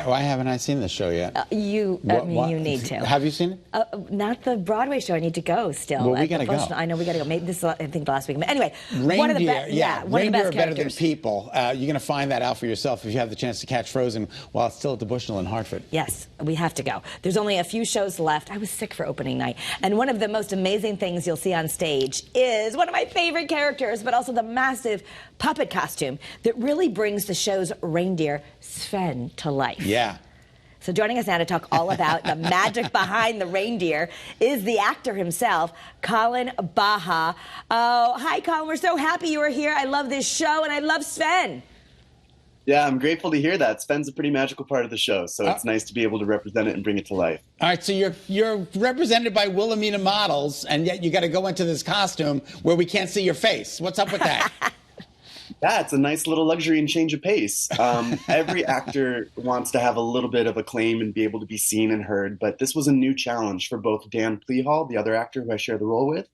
Why haven't I seen this show yet? You need to. Have you seen it? Not the Broadway show. I need to go still. Well, we got to go. I know we got to go. Maybe this is, I think, the last week. But anyway, Reindeer, one of the best. Yeah, one Reindeer of the best are better than characters. people. You're going to find that out for yourself if you have the chance to catch Frozen while it's still at the Bushnell in Hartford. Yes, we have to go. There's only a few shows left. I was sick for opening night. And one of the most amazing things you'll see on stage is one of my favorite characters, but also the massive puppet costume that really brings the show's reindeer, Sven, to life. Yeah. So joining us now to talk all about the magic behind the reindeer is the actor himself, Colin Baha. Oh, hi, Colin. We're so happy you are here. I love this show, and I love Sven. Yeah, I'm grateful to hear that. Sven's a pretty magical part of the show, so it's nice to be able to represent it and bring it to life. All right, so you're represented by Wilhelmina models, and yet you got to go into this costume where we can't see your face. What's up with that? Yeah, it's a nice little luxury and change of pace. Every actor wants to have a little bit of acclaim and be able to be seen and heard, but this was a new challenge for both Dan Plehall, the other actor who I share the role with,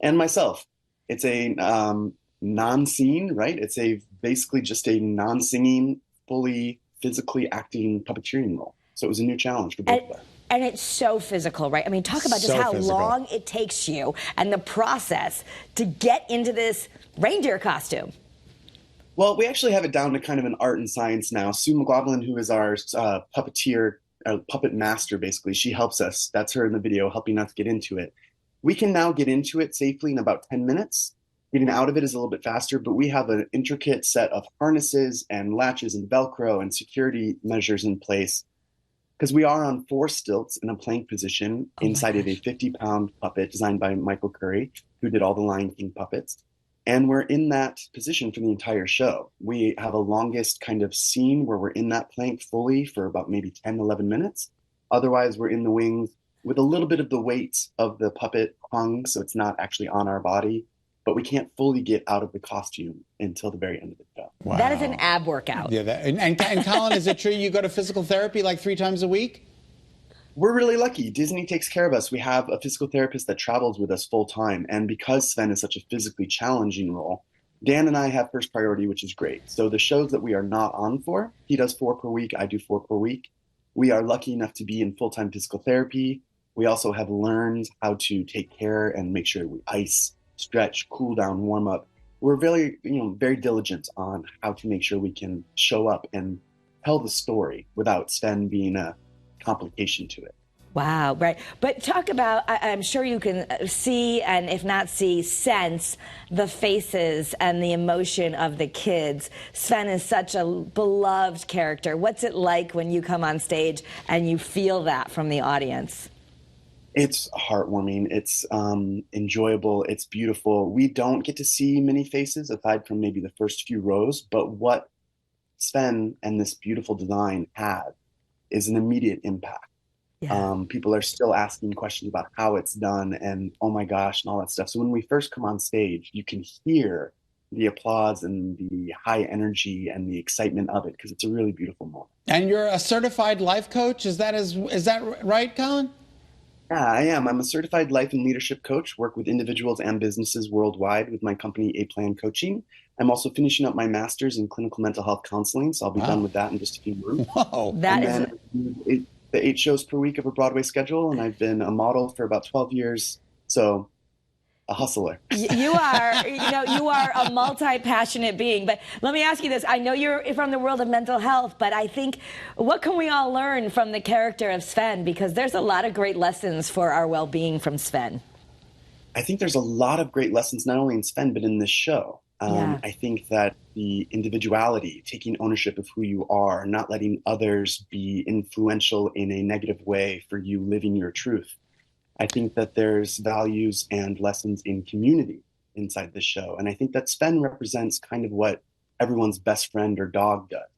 and myself. It's a non-scene, right? It's basically just a non-singing, fully physically acting puppeteering role. So it was a new challenge for both of us. And it's so physical, right? I mean, talk about just how long it takes you and the process to get into this reindeer costume. Well, we actually have it down to kind of an art and science now. Sue McLaughlin, who is our puppeteer, puppet master, basically, she helps us. That's her in the video helping us get into it. We can now get into it safely in about 10 minutes. Getting out of it is a little bit faster, but we have an intricate set of harnesses and latches and Velcro and security measures in place because we are on 4 stilts in a plank position inside of a 50-pound puppet designed by Michael Curry, who did all the Lion King puppets. And we're in that position for the entire show. We have a longest kind of scene where we're in that plank fully for about maybe 10, 11 minutes. Otherwise, we're in the wings with a little bit of the weight of the puppet hung, so it's not actually on our body. But we can't fully get out of the costume until the very end of the show. Wow. That is an ab workout. Yeah, and Colin, is it true you go to physical therapy like 3 times a week? We're really lucky. Disney takes care of us. We have a physical therapist that travels with us full time. And because Sven is such a physically challenging role, Dan and I have first priority, which is great. So the shows that we are not on for, he does 4 per week, I do 4 per week. We are lucky enough to be in full-time physical therapy. We also have learned how to take care and make sure we ice, stretch, cool down, warm up. We're very diligent on how to make sure we can show up and tell the story without Sven being a complication to it. Wow, right. But talk about, I'm sure you can see, and if not see, sense the faces and the emotion of the kids. Sven is such a beloved character. What's it like when you come on stage and you feel that from the audience? It's heartwarming. It's enjoyable. It's beautiful. We don't get to see many faces aside from maybe the first few rows, but what Sven and this beautiful design have is an immediate impact. Yeah. People are still asking questions about how it's done and oh my gosh and all that stuff. So when we first come on stage, you can hear the applause and the high energy and the excitement of it because it's a really beautiful moment. And you're a certified life coach. Is that right, Colin? Yeah, I am. I'm a certified life and leadership coach, work with individuals and businesses worldwide with my company, A Plan Coaching. I'm also finishing up my master's in clinical mental health counseling, so I'll be done with that in just a few months. Whoa. The 8 shows per week of a Broadway schedule, and I've been a model for about 12 years, so a hustler. You are a multi-passionate being. But let me ask you this. I know you're from the world of mental health, but I think what can we all learn from the character of Sven? Because there's a lot of great lessons for our well-being from Sven. I think there's a lot of great lessons, not only in Sven, but in this show. I think that the individuality, taking ownership of who you are, not letting others be influential in a negative way for you living your truth. I think that there's values and lessons in community inside this show. And I think that Sven represents kind of what everyone's best friend or dog does.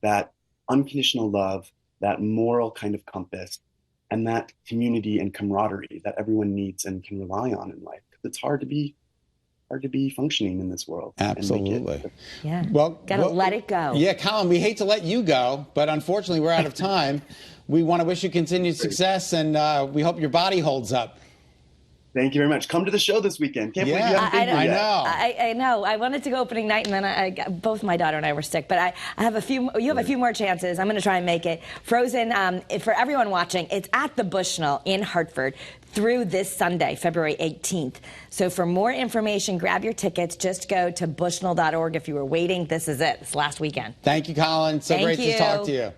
That unconditional love, that moral kind of compass, and that community and camaraderie that everyone needs and can rely on in life. Because it's hard to be functioning in this world. Absolutely. Yeah. Gotta let it go. Yeah, Colin, we hate to let you go, but unfortunately we're out of time. We want to wish you continued success, and we hope your body holds up. Thank you very much. Come to the show this weekend. Can't believe you haven't been here I yet. know. I know. I wanted to go opening night, and then both my daughter and I were sick. But I have a few. You have a few more chances. I'm going to try and make it. Frozen. For everyone watching, it's at the Bushnell in Hartford through this Sunday, February 18th. So for more information, grab your tickets. Just go to bushnell.org. If you were waiting, this is it. It's last weekend. Thank you, Colin. So Thank great to talk to you.